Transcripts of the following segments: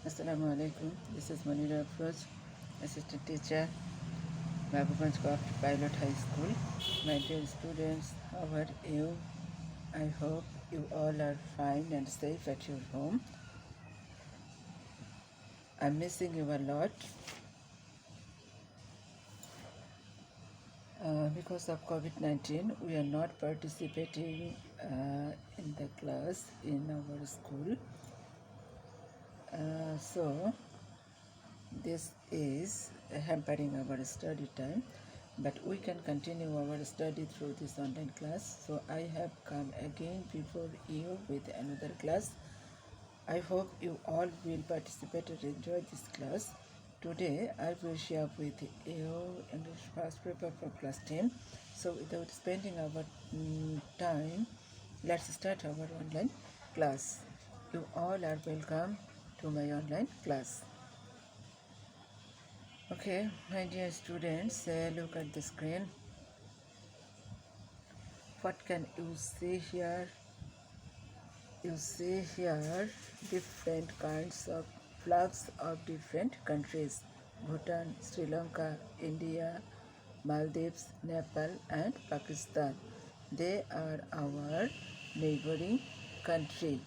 Assalamu alaikum. This is Manira Afroz, assistant teacher, BABUGANJ Govt.PILOT High School. My dear students, how are you? I hope you all are fine and safe at your home. I'm missing you a lot because of COVID-19. We are not participating in the class in our school. So this is hampering our study time, but we can continue our study through this online class. So I have come again before you with another class. I hope you all will participate and enjoy this class. Today I will share with you English first paper for class 10. So without spending our time, let's start our online class. You all are welcome to my online class. Okay, my dear students, look at the screen. What can you see here? You see here different kinds of flags of different countries: Bhutan, Sri Lanka, India, Maldives, Nepal, and Pakistan. They are our neighboring country.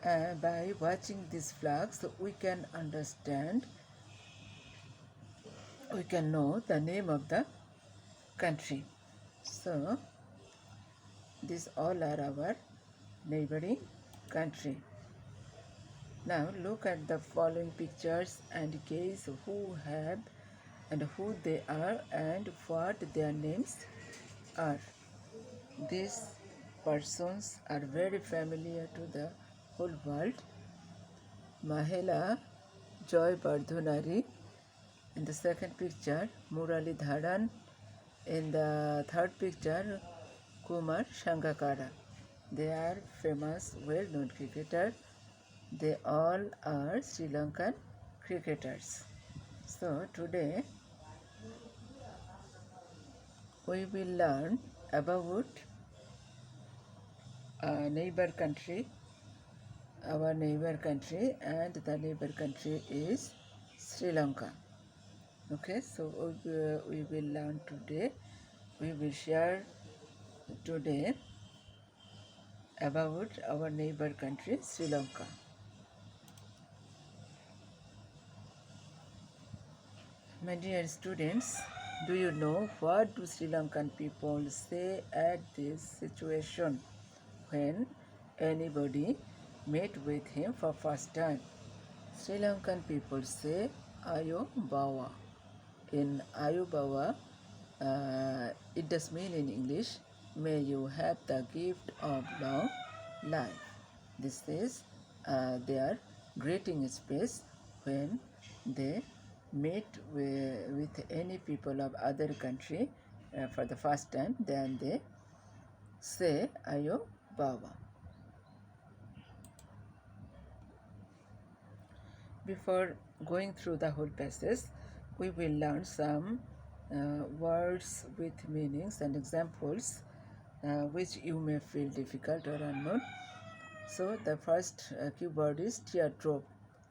By watching these flags, we can know the name of the country. So these all are our neighboring country. Now look at the following pictures and guess who have and who they are and what their names are. These persons are very familiar to the whole world. Mahela Joy Bardhunari in the second picture, Murali Dharan in the third picture, Kumar Sangakkara. They are famous, well-known cricketers. They all are Sri Lankan cricketers. So today we will learn about our neighbor country, and the neighbor country is Sri Lanka. Okay, so we will learn today. We will share today about our neighbor country, Sri Lanka. My dear students, do you know what do Sri Lankan people say at this situation when anybody met with him for first time? Sri Lankan people say Ayo Bawa. In Ayo Bawa, it does mean in English, may you have the gift of long life. This is their greeting speech when they meet with any people of other country for the first time. Then they say Ayo Bawa. Before going through the whole passage, we will learn some words with meanings and examples which you may feel difficult or unknown. So the first keyword is teardrop.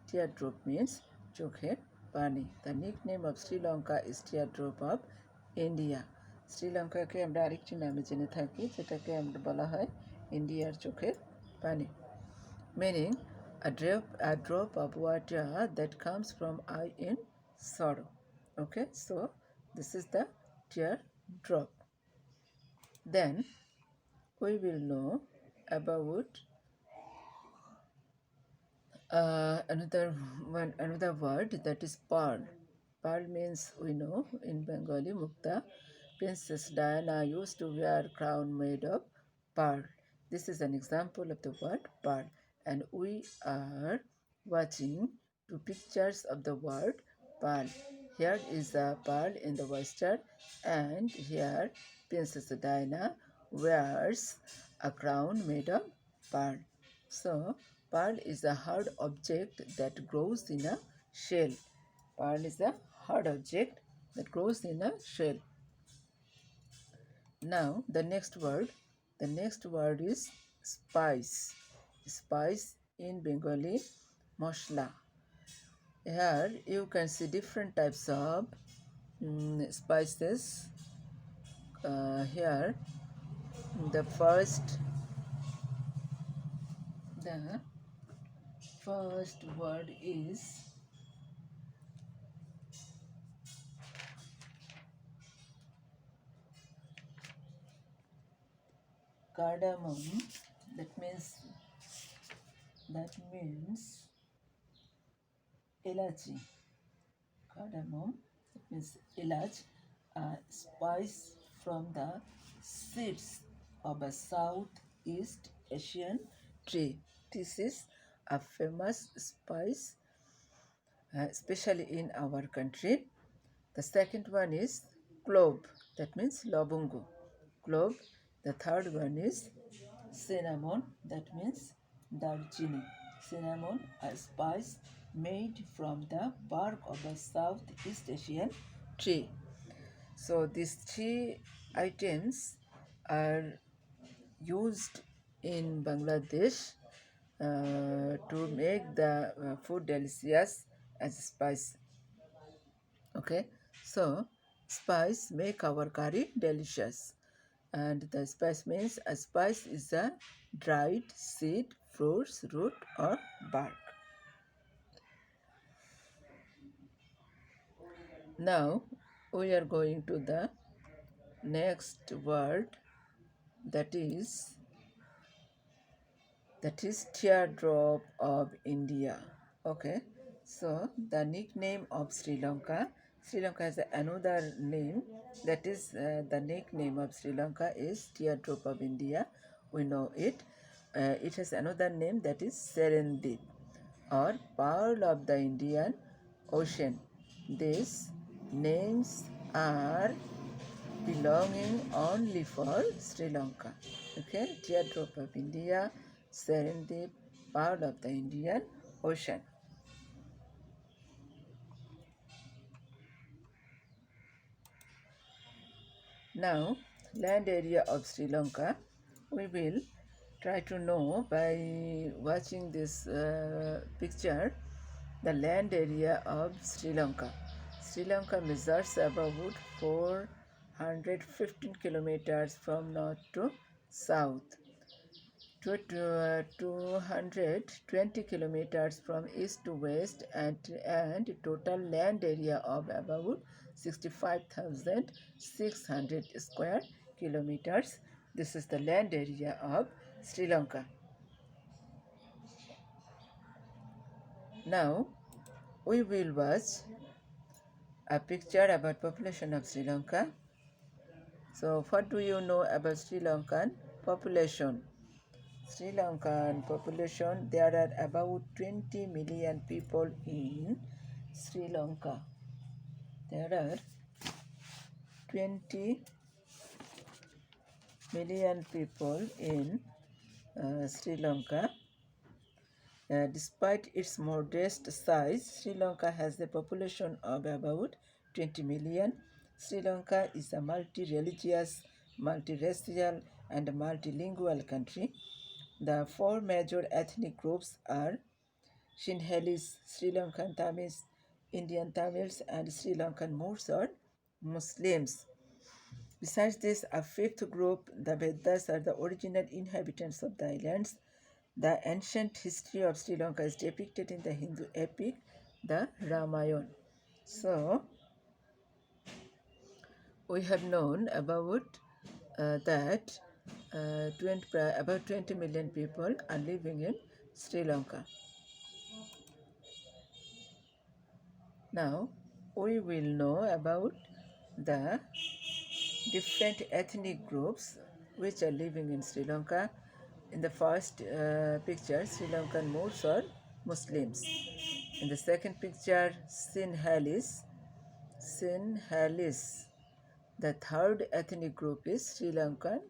Teardrop means chokher pani. The nickname of Sri Lanka is teardrop of India. Sri Lanka ke আমরা আরেকটি নামে জেনে থাকি যেটাকে আমরা বলা হয় ইন্ডিয়ার চোখের পানি. Meaning a drop of water that comes from eye in sorrow. Okay, so this is the teardrop. Then we will know about another word, that is pearl. Pearl means, we know in Bengali, mukta. Princess Diana used to wear crown made of pearl. This is an example of the word pearl, and we are watching two pictures of the word pearl. Here is a pearl in the oyster, and here Princess Diana wears a crown made of pearl. So pearl is a hard object that grows in a shell. Pearl is a hard object that grows in a shell. Now the next word is spice. Spice in Bengali, mosla. Here you can see different types of spices. Here the first word is cardamom. That means elachi. Cardamom, that means elach, a spice from the seeds of a Southeast Asian tree. This is a famous spice, especially in our country. The second one is clove, that means lobungu. Clove. The third one is cinnamon, that means darchini. Cinnamon, a spice made from the bark of a Southeast Asian tree. So these three items are used in Bangladesh to make the food delicious as spice. Okay, so spice make our curry delicious, and the spice means a spice is a dried seed, fruits, root or bark. Now we are going to the next word, that is teardrop of India. Okay, so the nickname of Sri Lanka. Sri Lanka has another name, that is the nickname of Sri Lanka is teardrop of India. We know it. It has another name, that is Serendip or pearl of the Indian Ocean. These names are belonging only for Sri Lanka. Okay, teardrop of India, Serendip, pearl of the Indian Ocean. Now, land area of Sri Lanka, we will try to know by watching this picture the land area of Sri Lanka. Sri Lanka measures about 415 kilometers from north to south, to 220 kilometers from east to west, and total land area of about 65,600 square kilometers. This is the land area of Sri Lanka. Now we will watch a picture about population of Sri Lanka. So what do you know about Sri Lankan population? Sri Lankan population, there are about 20 million people in Sri Lanka. There are 20 million people in Sri Lanka. Despite its modest size, Sri Lanka has a population of about 20 million. Sri Lanka is a multi-religious, multiracial, and multilingual country. The four major ethnic groups are Sinhalese, Sri Lankan Tamils, Indian Tamils, and Sri Lankan Moors or Muslims. Besides this, a fifth group, the Vedas, are the original inhabitants of the islands. The ancient history of Sri Lanka is depicted in the Hindu epic, the Ramayana. So, we have known about that about 20 million people are living in Sri Lanka. Now, we will know about the different ethnic groups which are living in Sri Lanka. In the first picture, Sri Lankan Moors or Muslims. In the second picture, Sinhalese. The third ethnic group is Sri Lankan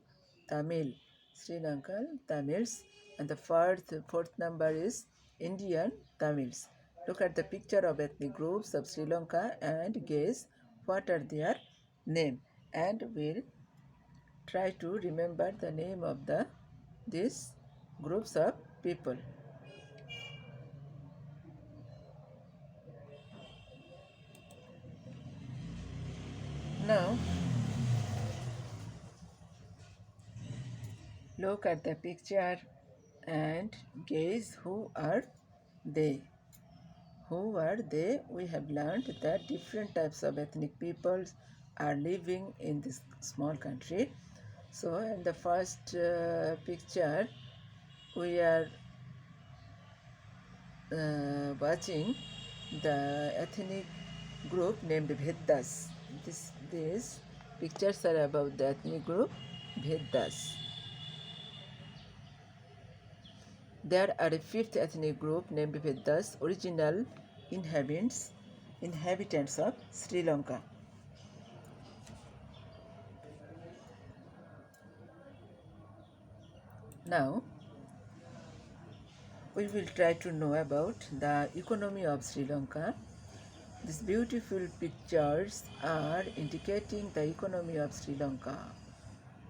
Tamil. Sri Lankan Tamils. And the fourth number is Indian Tamils. Look at the picture of ethnic groups of Sri Lanka and guess what are their name, and we'll try to remember the name of these groups of people. Now, look at the picture and gaze who are they. Who are they? We have learned that different types of ethnic peoples are living in this small country. So in the first picture, we are watching the ethnic group named Bheddas. These pictures are about the ethnic group Bheddas. There are a fifth ethnic group named Vedas, original inhabitants of Sri Lanka. Now, we will try to know about the economy of Sri Lanka. These beautiful pictures are indicating the economy of Sri Lanka.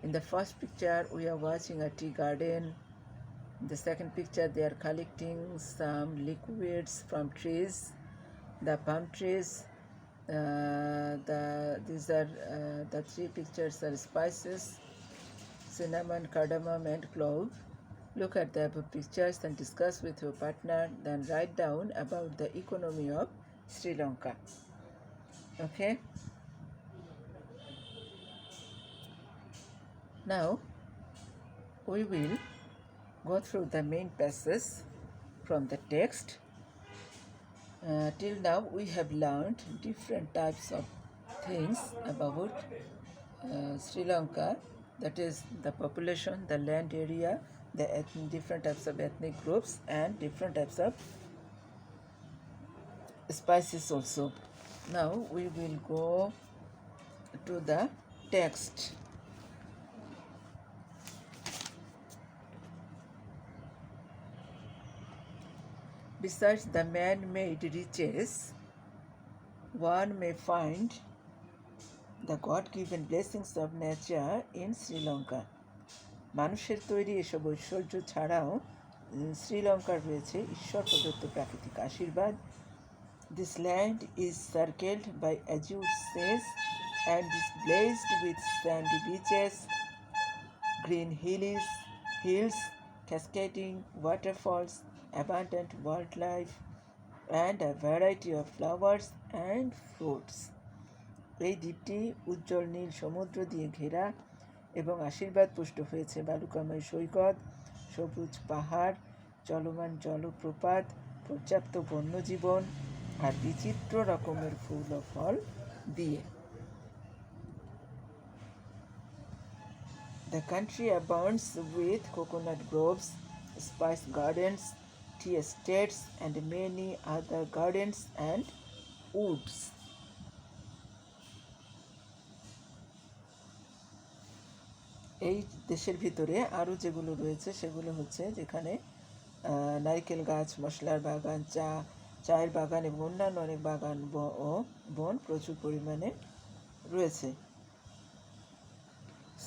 In the first picture, we are watching a tea garden. In the second picture, they are collecting some liquids from trees, the palm trees. These are the three pictures are spices, cinnamon, cardamom, and clove. Look at the above pictures and discuss with your partner. Then write down about the economy of Sri Lanka. Okay. Now we will go through the main passage from the text. Till now we have learned different types of things about Sri Lanka, that is the population, the land area, the different types of ethnic groups, and different types of spices also. Now we will go to the text. Besides the man-made riches, one may find the God-given blessings of nature in Sri Lanka. মানুষের তৈরি এসব ঐশ্বর্য ছাড়াও শ্রীলঙ্কার রয়েছে ঈশ্বর প্রদত্ত প্রাকৃতিক আশীর্বাদ. This land is circled by azure seas and is blazed with sandy beaches, green hills, cascading waterfalls, abundant wildlife, and a variety of flowers and fruits. এই দ্বীপটি উজ্জ্বল নীল সমুদ্র দিয়ে ঘেরা এবং আশীর্বাদ পুষ্ট হয়েছে বালুকাময় সৈকত, সবুজ পাহাড়, চলমান জলপ্রপাত, পর্যাপ্ত বন্যজীবন আর বিচিত্র রকমের ফুল ও ফল দিয়ে. The country abounds with coconut groves, spice gardens, tea estates, and many other gardens and woods. এই দেশের ভিতরে আরও যেগুলো রয়েছে সেগুলো হচ্ছে যেখানে নারকেল গাছ, মশলার বাগান, চায়ের বাগান এবং অন্যান্য অনেক বাগান ও বন প্রচুর পরিমাণে রয়েছে.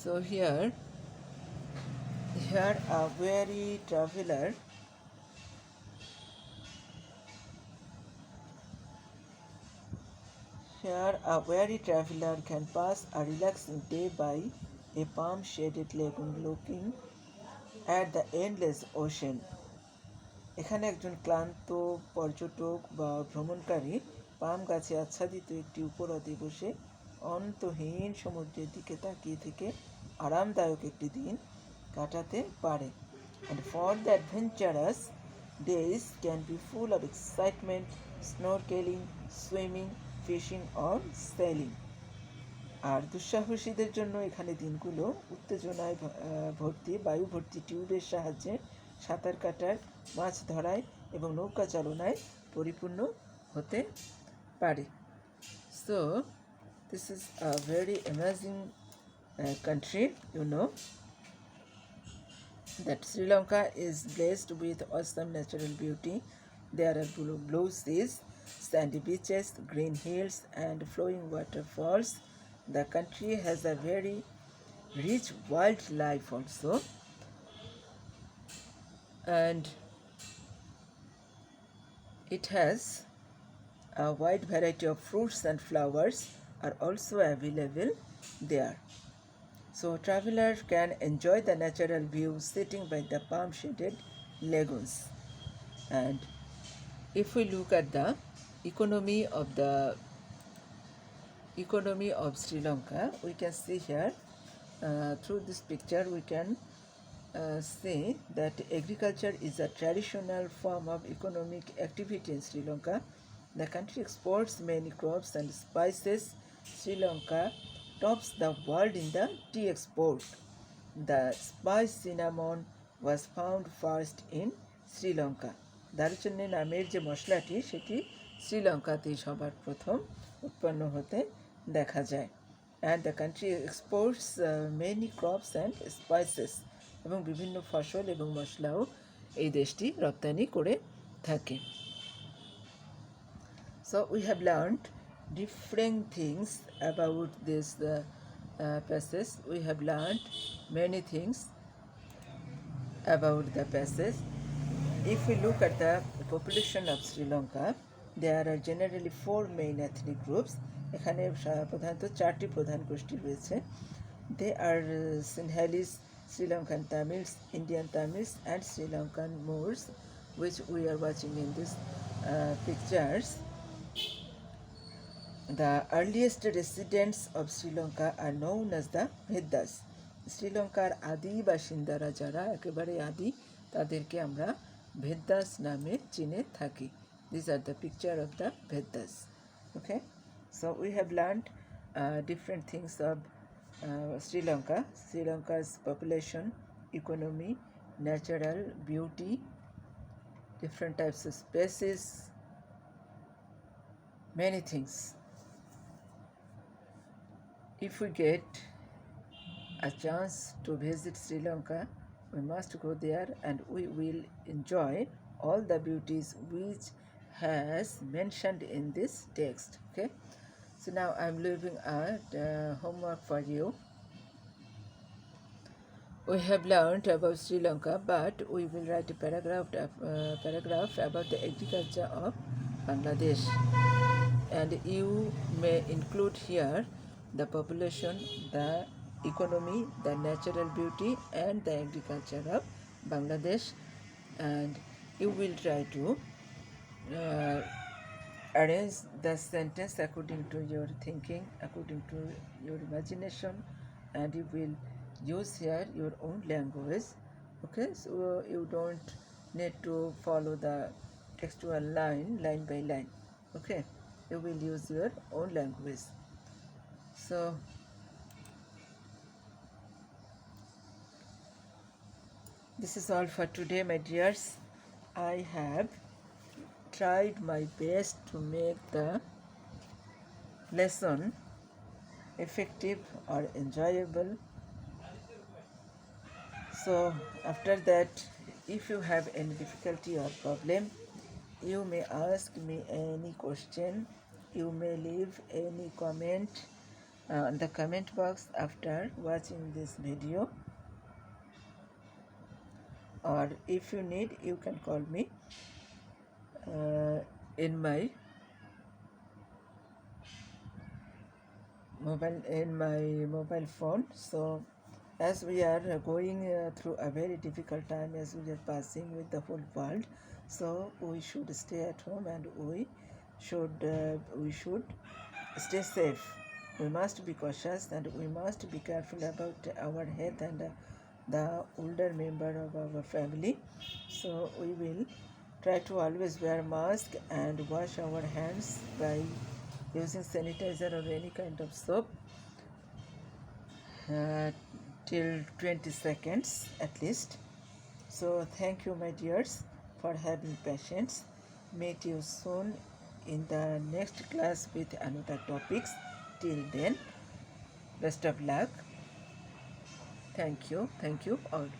So here a weary traveler can pass a relaxing day by a palm-shaded lagoon looking at the endless ocean. এখানে একজন ক্লান্ত পর্যটক বা ভ্রমণকারী পাম গাছে আচ্ছাদিত একটি উপহ্রদে বসে অন্তহীন সমুদ্রের দিকে তাকিয়ে থেকে আরামদায়ক একটি দিন কাটাতে পারে. And for the adventurous, days can be full of excitement, snorkeling, swimming, fishing or sailing. আর দুঃসাহসীদের জন্য এখানে দিনগুলো উত্তেজনায় ভর্তি, বায়ু ভর্তি টিউবের সাহায্যে সাঁতার কাটার, মাছ ধরায় এবং নৌকা চালনায় পরিপূর্ণ হতে পারে. So this is a very amazing country. You know that Sri Lanka is blessed with awesome natural beauty. There are blue seas, sandy beaches, green hills, and flowing waterfalls. The country has a very rich wildlife also, and it has a wide variety of fruits and flowers. are also available there. So travelers can enjoy the natural view sitting by the palm-shaded lagoons. And if we look at the economy of the economy of Sri Lanka, we can see here through this picture we can say that agriculture is a traditional form of economic activity in Sri Lanka. The country exports many crops and spices. Sri Lanka tops the world in the tea export. The spice cinnamon was found first in Sri Lanka. দারুচিনি নামের যে মশলাটি সেটি শ্রীলঙ্কাতেই সবার প্রথম উৎপন্ন হতে দেখা যায়। And the country exports many crops and spices. এবং বিভিন্ন ফসল এবং মশলাও এই দেশটি রপ্তানি করে থাকে। So we have learned different things about this passage. We have learned many things about the passage. If we look at the population of Sri Lanka, there are generally four main ethnic groups. এখানে প্রধানত চারটি প্রধান গোষ্ঠী রয়েছে। They are Sinhalese, Sri Lankan Tamils, Indian Tamils, and Sri Lankan Moors, which we are watching in these pictures. The earliest residents of Sri Lanka are known as the Vedas. শ্রীলঙ্কার আদি বাসিন্দারা যারা একেবারে আদি তাদেরকে আমরা ভেদাস নামে চিনে থাকি। These are the picture of the Vedas. Okay, so we have learned different things of Sri Lanka, Sri Lanka's population, economy, natural beauty, different types of species, many things. If we get a chance to visit Sri Lanka, we must go there and we will enjoy all the beauties which has mentioned in this text. Okay, so now I'm leaving a homework for you. We have learned about Sri Lanka, but we will write a paragraph about the agriculture of Bangladesh, and you may include here the population, the economy, the natural beauty, and the agriculture of Bangladesh, and you will try to arrange the sentence according to your thinking, according to your imagination, and you will use here your own language. Okay, so you don't need to follow the textual line by line. Okay, you will use your own language. So this is all for today, my dears. I have tried my best to make the lesson effective or enjoyable. So after that, if you have any difficulty or problem, you may ask me any question. You may leave any comment in the comment box after watching this video, or if you need, you can call me in my mobile phone. So as we are going through a very difficult time, as we are passing with the whole world, so we should stay at home and we should stay safe. We must be cautious and we must be careful about our health and the older member of our family. So we will try to always wear mask and wash our hands by using sanitizer or any kind of soap till 20 seconds at least. So thank you, my dears, for having patience. Meet you soon in the next class with another topics. Till then, best of luck. Thank you all.